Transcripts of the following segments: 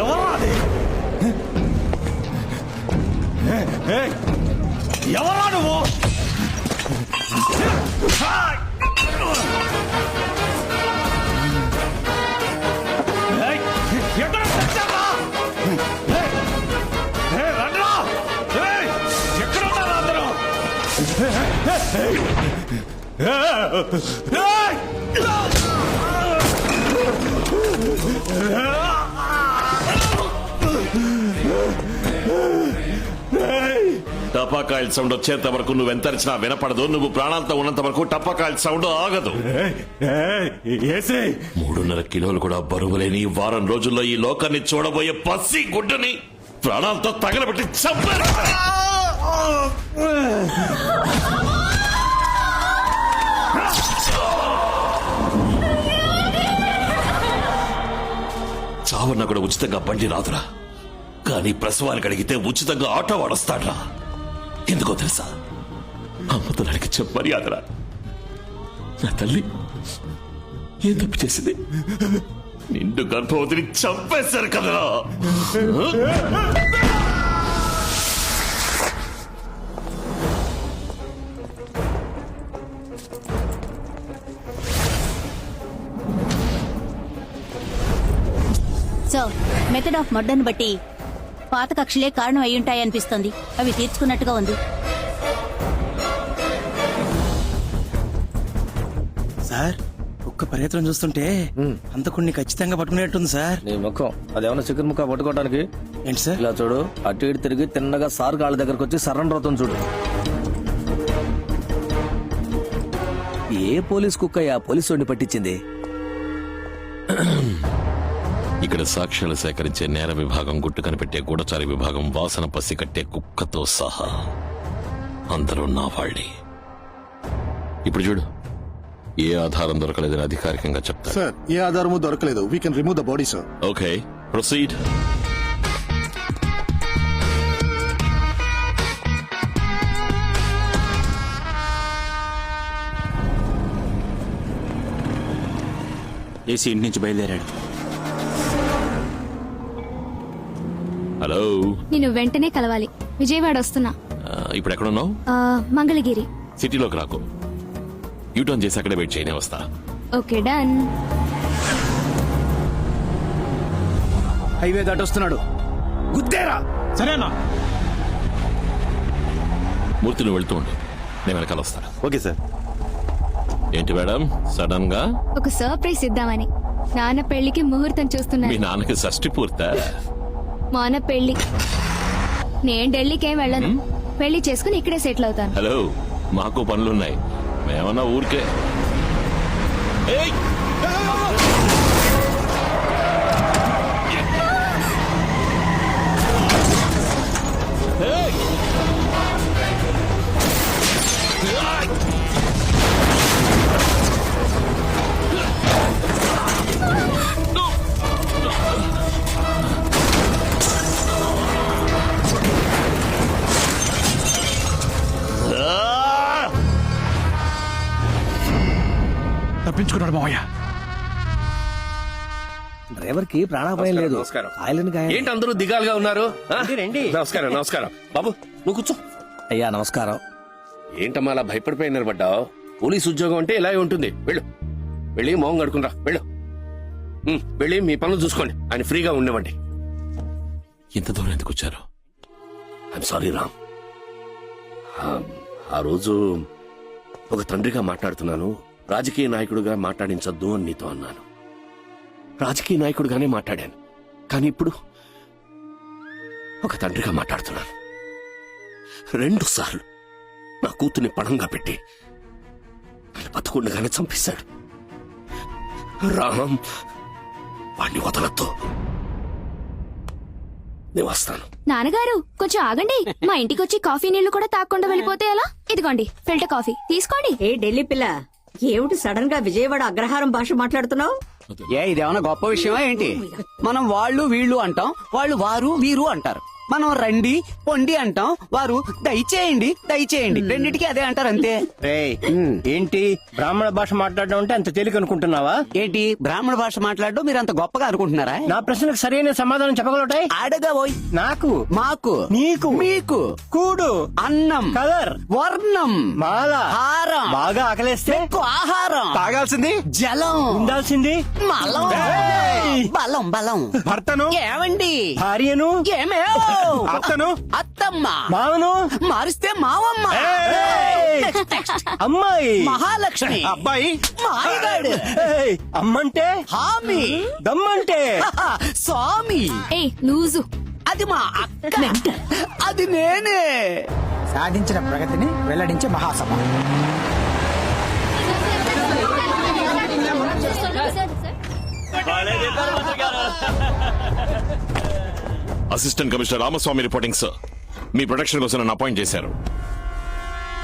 ఎవరా అది? ఎవరా నువ్వు? ఎక్కడ తెచ్చారా? రండ్రా! ఎక్కడున్నారా అందరూ? టపాకాయల సౌండ్ వచ్చేంత వరకు నువ్వు ఎంతరిచినా వినపడదు. నువ్వు ప్రాణాలతో ఉన్నంత వరకు టపాకాయల సౌండ్ ఆగదు. 3.5 కిలోలు కూడా బరువులేని వారం రోజుల్లో ఈ లోకాన్ని చూడబోయే పసి గుడ్డని ప్రాణాలతో తగలబెట్టి చంపారు. చావన్న కూడా ఉచితంగా బండి రాదురా, కానీ ప్రసవానికి అడిగితే ఉచితంగా ఆటో వాడొస్తాడ్రా. ఎందుకో తెలుసా? అమ్మతో అడిగి చెప్పమర్యాదరా. నా తల్లి ఏం తప్పు చేసింది? నిండు గర్భవతిని చంపేశారు కదరా. సో మెథడ్ ఆఫ్ మర్డర్ను బట్టి పాత కక్షలే కారణం అయ్యుంటాయనిపిస్తోంది. అవి తీర్చుకున్నట్టుగా ఉంది. సార్ ఒక్క ప్రయత్నం చూస్తుంటే అంతకుడిని ఖచ్చితంగా పట్టుకునేట్టుంది సార్. నీ ముఖం అదేమన్నా చికెన్ ముక్క పట్టుకోవడానికి? ఏంటి సార్? ఇలా చూడు, అటు ఇటు తిరిగి తిన్నగా సార్ కాళ్ళ దగ్గరకు వచ్చి సరెండర్ అవుతుంది చూడు. ఏ పోలీస్ కుక్క ఆ పోలీసు వాడిని పట్టించింది? ఇక్కడ సాక్ష్యాలు సేకరించే నేర విభాగం, గుట్టు కనిపెట్టే గూఢచారి విభాగం, వాసన పసి కట్టే కుక్కతో సహా అందరూ నా వాళ్ళే. ఇప్పుడు చూడు, ఏ ఆధారం దొరకలేదని అధికారికంగా చెప్తారు. సార్, ఏ ఆధారము దొరకలేదు. We can remove the body sir. Okay, proceed. AC ఇంటి నుంచి బయలుదేరాడు. హలో, నేను వెంటనే కలవాలి. విజయవాడ వస్తున్నా. ఇప్పుడు ఎక్కడున్నావు? మంగళగిరి. సిటీలోకి రాకు, యూటర్న్ చేసి అక్కడే వెయిట్ చేయనే వస్తా. Okay, done. హైవే దాటొస్తున్నాడు. గుద్దేరా. సరేనా? మూర్తి నువ్వు వెళ్తూ ఉండు, నేను వెనకాల వస్తా. Okay sir. ఏంటి మేడం సడన్ గా? ఒక సర్ప్రైజ్ ఇద్దామని. నాన్న పెళ్లికి ముహూర్తం మీ చూస్తున్నాను. నాన్నకి షష్టి పూర్తా? మొన్న పెళ్లి. నేను ఢిల్లీకి ఏం వెళ్ళను. పెళ్లి చేసుకుని ఇక్కడే సెటిల్ అవుతాను. హలో, మాకు పనులున్నాయి, మేమన్నా ఊరికే. ఏయ్! ఏయ్! తప్పించుకున్నాడు మావయ్య. డ్రైవర్ కి ప్రాణాపాయం లేదు. ఏంటి అందరూ దిగాలుగా ఉన్నారు? నమస్కారం. నమస్కారం బాబు, నువ్వు కూర్చో. అయ్యా నమస్కారం. ఏంటమ్మా అలా భయపడిపోయి నిలబడ్డావు? పోలీస్ ఉద్యోగం అంటే ఇలాగే ఉంటుంది. వెళ్ళు, వెళ్ళి మోహం కడుకునిరా. వెళ్ళు, వెళ్ళి మీ పనులు చూసుకోండి. ఆయన ఫ్రీగా ఉండేవండి. ఇంత దూరం ఎందుకు వచ్చారు? I'm sorry Ram. ఆ రోజు ఒక తండ్రిగా మాట్లాడుతున్నాను, రాజకీయ నాయకుడిగా మాట్లాడించొద్దు అని నీతో అన్నాను. రాజకీయ నాయకుడిగానే మాట్లాడాను, కానీ ఇప్పుడు ఒక తండ్రిగా మాట్లాడుతున్నాను. 2 సార్లు నా కూతుర్ని పణంగా పెట్టి బతకుండగానే చంపేశాడు. రామ్, వాణ్ణి వదలొద్దు. నేను వస్తాను. నాన్నగారు కొంచెం ఆగండి. మా ఇంటికి వచ్చి కాఫీ నీళ్లు కూడా తాగకుండా వెళ్ళిపోతే ఎలా? ఇదిగోండి ఫిల్టర్ కాఫీ తీసుకోండి. ఏ ఢిల్లీ పిల్ల, ఏమిటి సడన్ గా విజయవాడ అగ్రహారం భాష మాట్లాడుతున్నావు? ఇదేమన్నా గొప్ప విషయమా ఏంటి? మనం వాళ్ళు వీళ్ళు అంటాం, వాళ్ళు వారు వీరు అంటారు. మనం రండి పొండి అంటాం, వారు దయచేయండి దయచేయండి, రెండిటికి అదే అంటారు అంతే. రేయ్, ఏంటి బ్రాహ్మణ భాష మాట్లాడడం అంటే అంత తేలిక అనుకుంటున్నావా? ఏంటి బ్రాహ్మణ భాష మాట్లాడడం మీరు అంత గొప్పగా అనుకుంటున్నారా? నా ప్రశ్నకు సరైన సమాధానం చెప్పగలటాయి? అడగా పోయి. నాకు, మాకు, నీకు, మీకు, కూడు, అన్నం, కలర్, వర్ణం, మాల, హారం, బాగా ఆకలేస్తే ఎక్కువ ఆహారం, తాగాల్సింది, జలం, ఉండాల్సింది, మలం, ఏయ్! బలం బలం. భర్తను ఏమండి భార్యను, ఏమేవ్? అత్తను అత్తమ్మ మావను, మారిస్తే మావమ్మ, ఏయ్! అమ్మాయి, మహాలక్ష్మి, అబ్బాయి మాయగాడు, ఏయ్! అమ్మంటే, హామీ, దమ్మంటే, స్వామి, ఏ లూజు. అది మా అక్క, అది నేనే. సాధించిన ప్రగతిని వెల్లడించే మహాసభ. Assistant commissioner Ramaswamy reporting sir. మీ ప్రొటెక్షన్ కోసం నన్ను అపాయింట్ చేశారు.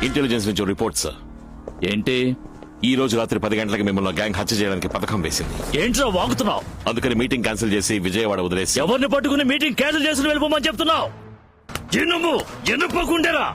ఇంటెలిజెన్స్ నుంచి రిపోర్ట్ సార్. ఏంటి? ఈ రోజు రాత్రి 10 గంటలకు మిమ్మల్ని గ్యాంగ్ హత్య చేయడానికి పథకం వేసింది. ఏంట్రా వాగుతున్నావు? అందుకని మీటింగ్ క్యాన్సిల్ చేసి విజయవాడ వదిలేసి ఎవరిని పట్టుకుని మీటింగ్ క్యాన్సిల్ చేసి వెళ్ళిపోమని చెప్తున్నావు? ఎనుపకుండేరా.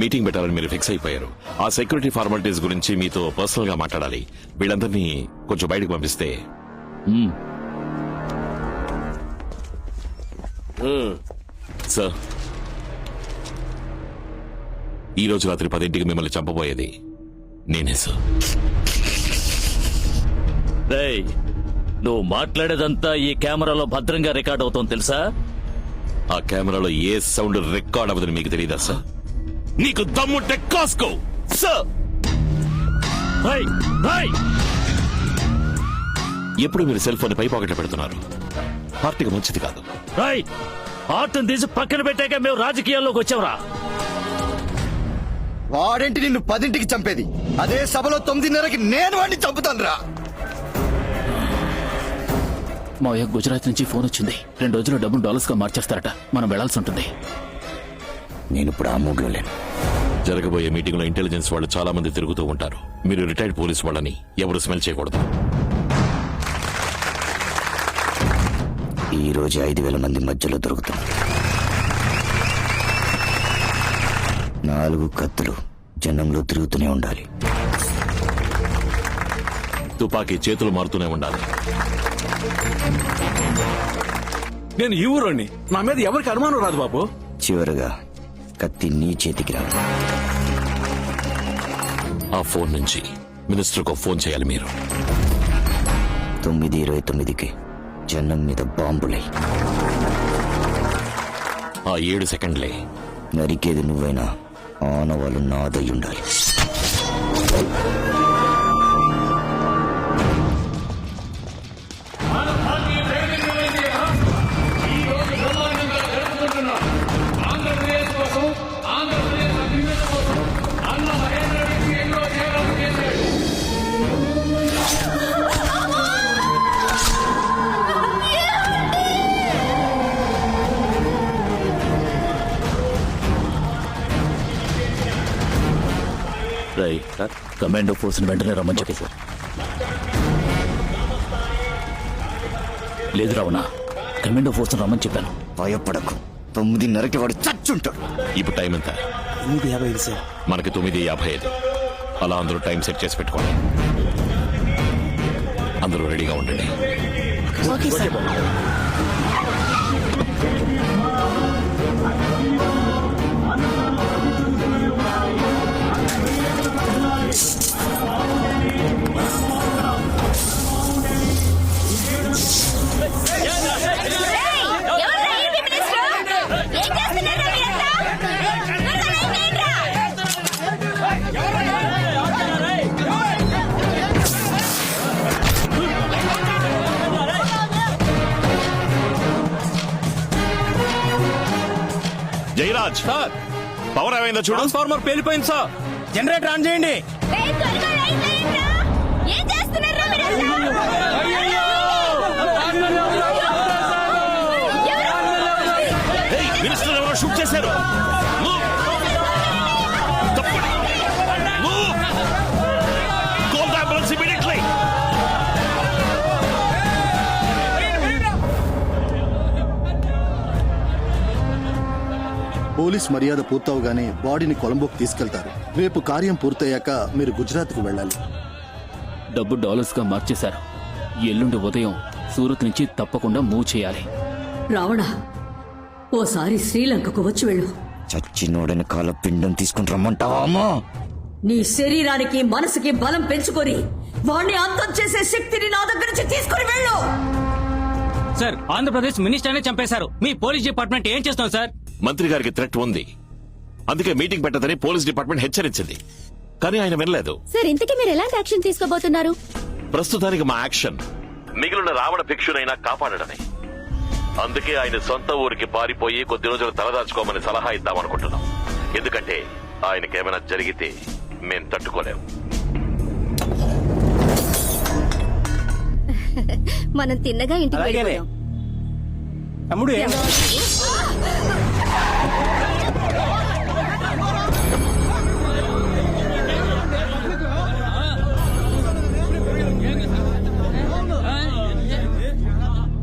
మీటింగ్ పెట్టాలని మీరు ఫిక్స్ అయిపోయారు. ఆ సెక్యూరిటీ ఫార్మాలిటీస్ గురించి మీతో పర్సనల్ గా మాట్లాడాలి. వీళ్ళందరినీ కొంచెం బయటకు పంపిస్తే. సార్, ఈ రోజు రాత్రి 10 మిమ్మల్ని చంపబోయేది నేనే సార్. రేయ్, నువ్వు మాట్లాడేదంతా ఈ కెమెరాలో భద్రంగా రికార్డ్ అవుతోంది తెలుసా? ఆ కెమెరాలో ఏ సౌండ్ రికార్డ్ అవ్వదని మీకు తెలియదా సార్? నీకు దమ్ముంటే కాసుకో సార్. రేయ్, రేయ్, ఎప్పుడు మీరు సెల్ ఫోన్ పై పాకెట్లో పెడుతున్నారు. పార్టీకి మంచిది కాదు. రేయ్, ఆటను తీసి పక్కన పెట్టాక మేము రాజకీయాల్లోకి వచ్చావురా. వాడేంటి నిన్ను 10ంటికి చంపేది? అదే సభలో 9:30కి నేను వాడిని చంపుతాను రా. మావయ్య, గుజరాత్ నుంచి ఫోన్ వచ్చింది. 2 రోజుల్లో డబ్బులు డాలర్స్ గా మార్చేస్తారట. మనం వెళ్లాల్సి ఉంటుంది. నేను ఇప్పుడు ఆ మూడ్లో లేను. జరగబోయే మీటింగ్ లో ఇంటెలిజెన్స్ వాళ్ళు చాలా మంది తిరుగుతూ ఉంటారు. మీరు రిటైర్డ్ పోలీస్ వాళ్ళని ఎవరు స్మెల్ చేయకూడదు. ఈ రోజు 5,000 మంది మధ్యలో దొరుకుతాం. 4 కత్తులు జనంలో తిరుగుతూనే ఉండాలి. తుపాకీ చేతులు మారుతూనే ఉండాలి. నేను ఈ ఊరోని, నా మీద ఎవరికి అనుమానం రాదు బాబు. చివరగా కత్తి నీ చేతికి రావాలి. ఆ ఫోన్ నుంచి మినిస్టర్ కు ఫోన్ చేయాలి మీరు. 9:29కి జనం మీద బాంబులై. ఆ 7 సెకండ్లే నరికేది నువ్వైనా ఆనవాళ్ళు నాదై ఉండాలి. రేయ్, కమాండో ఫోర్స్ వెంటనే రమ్మని చెప్పి. లేదు రావణ, కమాండో ఫోర్స్ రమ్మని చెప్పాను. భయపడకు, 9:30కి వాడు చచ్చుంటాడు. ఇప్పుడు టైం ఎంత? 8:55 సార్. మనకి 9:55. అలా అందరూ టైం సెట్ చేసి పెట్టుకోండి. అందరూ రెడీగా ఉండండి. Okay sir. జయరాజ్, పవర్ ఏమైందో చూడు. ట్రాన్స్ఫార్మర్ పేలిపోయింది సార్. జనరేటర్ ఆన్ చేయండి. ఏం చేస్తున్నారు? మినిస్టర్ ఎవరో షూట్ చేశారు. Move. తప్పండి. Move. Call the ambulance immediately. Police మర్యాద పూర్తవగానే బాడీని కొలంబోకి తీసుకెళ్తారు. రేపు కార్యం పూర్తయ్యాక మీరు గుజరాత్కు వెళ్ళాలి. డబ్బు డాలర్స్ గా మార్చేశారు. ఎల్లుండి ఉదయం సూరత్ నుంచి తప్పకుండా మూవ్ చేయాలి. రావణ ఓసారి శ్రీలంకకు వచ్చి వెళ్ళు. చచ్చినోడని కాల పిండం తీసుకుని రమ్మంటావా? నీ శరీరానికి మనసుకి బలం పెంచుకొని వాణ్ణి అంతం చేసే శక్తిని నా దగ్గర నుంచి తీసుకుని వెళ్ళు. సార్, ఆంధ్రప్రదేశ్ మినిస్టర్నే చంపేశారు. మీ పోలీస్ డిపార్ట్మెంట్ ఏం చేస్తాం సార్? మంత్రి గారికి థ్రెట్ ఉంది, అందుకే మీటింగ్ పెట్టదని పోలీస్ డిపార్ట్మెంట్ హెచ్చరించింది. కానీ ఆయన వినలేదు. సార్, ఇంతకీ మీరు ఎలాంటి యాక్షన్ తీసుకోబోతున్నారు? ప్రస్తుతానికి మా యాక్షన్ మిగిలిన రావణ భిక్షునైనా కాపాడడమే. అందుకే ఆయన సొంత ఊరికి పారిపోయి కొద్ది రోజులు తలదాచుకోమని సలహా ఇద్దామనుకుంటున్నాం. ఎందుకంటే ఆయనకేమైనా జరిగితే మేం తట్టుకోలేం. మనం తిన్నగా ఇంటికి వెళ్ళిపోదాం. తమ్ముడు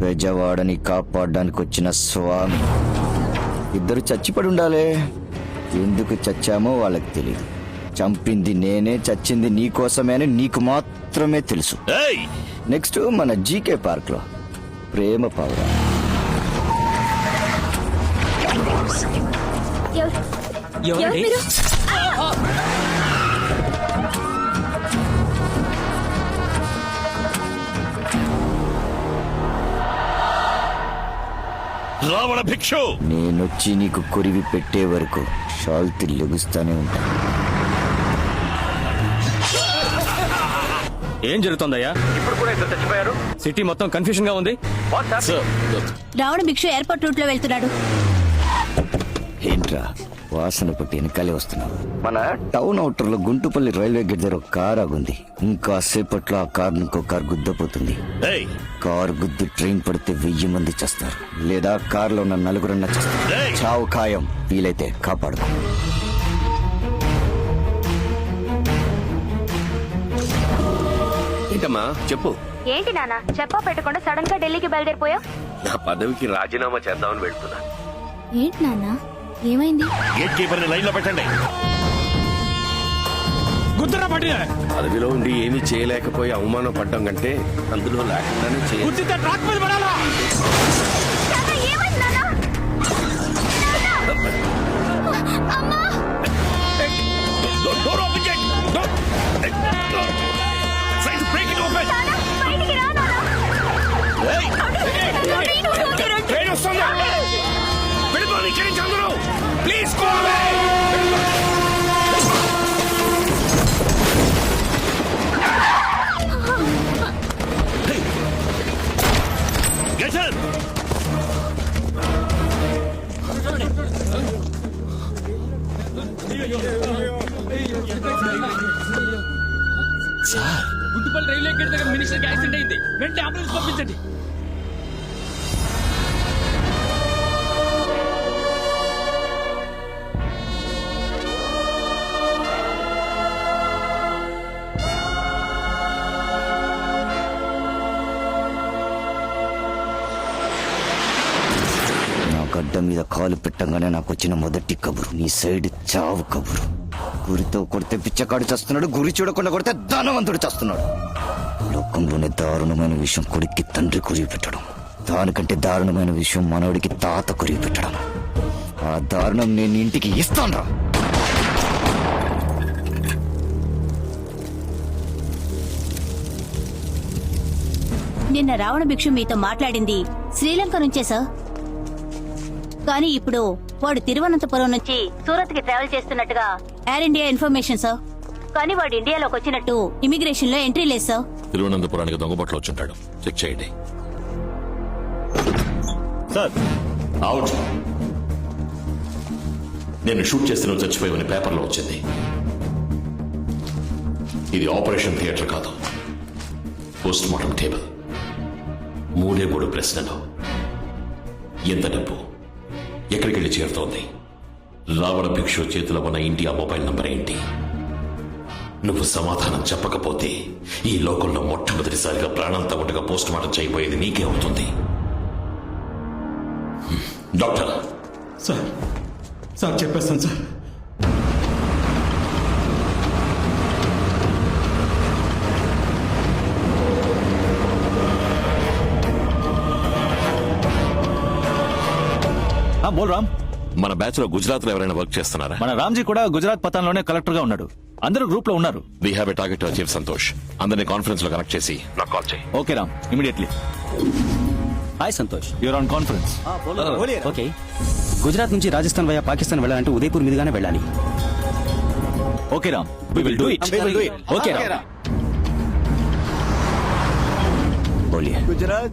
బెజవాడని కాపాడడానికి వచ్చిన స్వామి ఇద్దరు చచ్చిపడి ఉండాలి. ఎందుకు చచ్చామో వాళ్ళకి తెలియదు. చంపింది నేనే, చచ్చింది నీకోసమే అని నీకు మాత్రమే తెలుసు. ఏయ్! నెక్స్ట్ మన జీకే పార్క్ లో ప్రేమ పావురా. ఎవరు మీరు? రావణ భిక్షు, నేనొచ్చి నీకు కొరివి పెట్టే వరకు షాల్తి లెగుస్తానే ఉంటా. ఏం జరుగుతుందయ్యా? ఇప్పుడు కూడా ఇద్దరు చచ్చిపోయారు. సిటీ మొత్తం కన్ఫ్యూజన్ గా ఉంది. రావణ భిక్షు ఎయిర్పోర్ట్ రూట్ లో వెళ్తున్నాడు. ఏంట్రా వాసన పట్టి వెనకాలే వస్తున్నావు? మన టౌన్ అవుటర్ లో గుంటుపల్లి రైల్వే గేట్ దగ్గర ఒక కార్ ఆగుంది. ఇంకా సేపట్లో ఆ కార్ ఇంకో కార్ గుద్దపోతుంది. ఏయ్! కార్ గుద్దు ట్రైన్ పడితే 1000 మంది చేస్తారు, లేదా కార్ లో ఉన్న 4 చేస్తారు. ఏయ్! చావు ఖాయం. వీలైతే కాపాడుకో. ఏంటమ్మా చెప్పు. ఏంటి నాన్న, చెప్పా పెట్టకుండా సడన్ గా ఢిల్లీకి బయలుదేరిపోయావు? నా పదవికి రాజీనామా చేద్దామని వెళ్తున్నా. ఏంటి నాన్న, ఏమైంది? గేట్ కీపర్ ని లైన్ లో పెట్టండి. గుద్దరా పట్టిన పదవిలో ఉండి ఏమీ చేయలేకపోయి అవమానం పడ్డం కంటే అందులో లేకుండానే చేయాలి. గుద్దితే ట్రాక్ మీద పడాలా? Door open, Jack! Try to break it open! Hey! Train వస్తుందా? వెళ్ళిపోండి ఇక్కడి నుంచి అందరూ! Please go away! Hey! Get her! Sir, Guntupalli railway gate దగ్గర మినిస్టర్ యాక్సిడెంట్ అయింది. వెంటనే అంబులెన్స్ పంపించండి. నా గడ్డ మీద కాలు పెట్టంగానే నాకు వచ్చిన మొదటి కబురు నీ సైడ్ చావు కబురు. గురితో కొడితే పిచ్చకాడు చేస్తున్నాడు, గురి చూడకుండా కొడితే ధనవంతుడు చేస్తున్నాడు. లోకంలోనే దారుణమైన విషయం కొడుక్కి తండ్రి కురివి పెట్టడం, దానికంటే దారుణమైన విషయం మనవడికి తాత కురివి పెట్టడం. ఆ దారుణం నేను ఇంటికి ఇస్తాను. నిన్న రావణ భిక్షు మీతో మాట్లాడింది శ్రీలంక నుంచే సార్. కానీ ఇప్పుడు వాడు తిరువనంతపురం నుంచి సూరత్ కి ట్రావెల్ చేస్తున్నట్టుగా ఎయిర్ ఇండియా ఇన్ఫర్మేషన్ సార్. కానీ వాడు ఇండియాలోకి వచ్చినట్టు ఇమిగ్రేషన్ లో ఎంట్రీ లేదు సార్. తిరువనంతపురానికి దొంగబట్లు వచ్చుంటాడు. చెక్ చేయండి. Sir, out. నేను షూట్ చేస్తే చచ్చిపోయామని పేపర్లో వచ్చింది. ఇది ఆపరేషన్ థియేటర్ కాదు, పోస్ట్ మార్టం టేబుల్. 3 ప్రశ్నలు. ఎంత డబ్బు ఎక్కడికి వెళ్ళి చేరుతోంది? రావణ భిక్షు చేతిలో ఉన్న ఇండియా మొబైల్ నంబర్ ఏంటి? నువ్వు సమాధానం చెప్పకపోతే ఈ లోకంలో మొట్టమొదటిసారిగా ప్రాణంతో ఉండగా పోస్ట్ మార్టం చేయబోయేది నీకే అవుతుంది. డాక్టర్ సార్ సార్ చెప్పేస్తాను సార్. బోల్ రామ్. మన బ్యాచ్ లో గుజరాత్ లో ఎవరైనా వర్క్ చేస్తున్నారా? మన రామ్జీ కూడా గుజరాత్ పతాన్లోనే కలెక్టర్ గా ఉన్నాడు. అందరూ గ్రూప్ లో ఉన్నారు. We have a target to achieve Santosh. అందరినీ కాన్ఫరెన్స్ లో కనెక్ట్ చేసి నాకు కాల్ చేయి. Okay Ram, immediately. Hi Santosh. You're on conference. Okay. Gujarat నుంచి రాజస్థాన్ వయా పాకిస్తాన్ వెళ్ళాలంటే ఉదయపూర్ మీదుగానే వెళ్ళాలి. Okay Ram, we will do it. Okay Ram.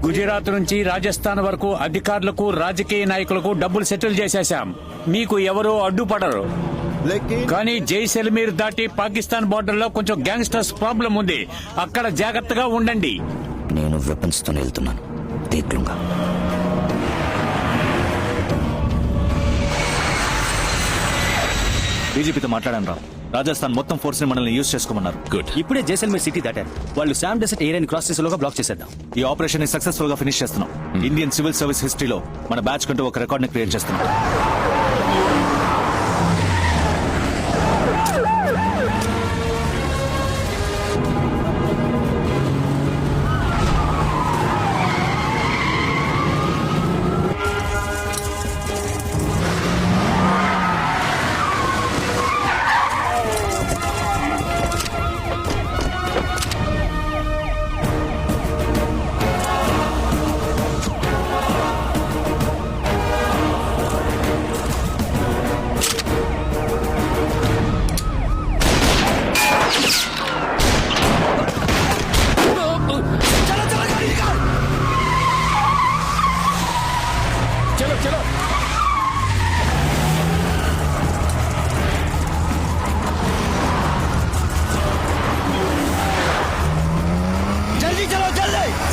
Gujarat నుంచి రాజస్థాన్ వరకు అధికారులకు రాజకీయ నాయకులకు డబ్బులు సెటిల్ చేసేశాం. మీకు ఎవరో అడ్డుపడరు. కానీ జైసల్మీర్ దాటి పాకిస్తాన్ బోర్డర్ లో కొంచెం గ్యాంగ్స్టర్స్ ప్రాబ్లం ఉంది. అక్కడ జాగ్రత్తగా ఉండండి. నేను వెపన్స్ తో వెళ్తున్నాను. దేఖ్లుంగా. డీజీపీతో మాట్లాడాను రామ్. రాజస్థాన్ మొత్తం ఫోర్స్ ని మనల్ని యూజ్ చేసుకోమన్నారు. గుడ్. ఇప్పుడే జైసల్మేర్ సిటీ దాటారు. వాళ్ళు శామ్ డెసర్ట్ ఏరియాని క్రాస్ చేసేలోగా బ్లాక్ చేసేద్దాం. ఈ ఆపరేషన్ ని సక్సెస్ఫుల్ గా ఫినిష్ చేస్తున్నాం. ఇండియన్ సివిల్ సర్వీస్ హిస్టరీలో మన బ్యాచ్ కంటూ ఒక రికార్డ్ ని క్రియేట్ చేస్తున్నాం.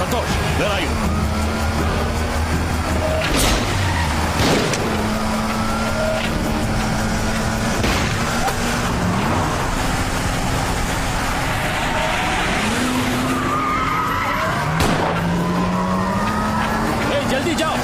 Santosh, where are you? జల్దీ జాओ.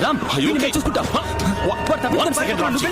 Ram, Are you okay? చూసుకుంటా. One second, Ramji.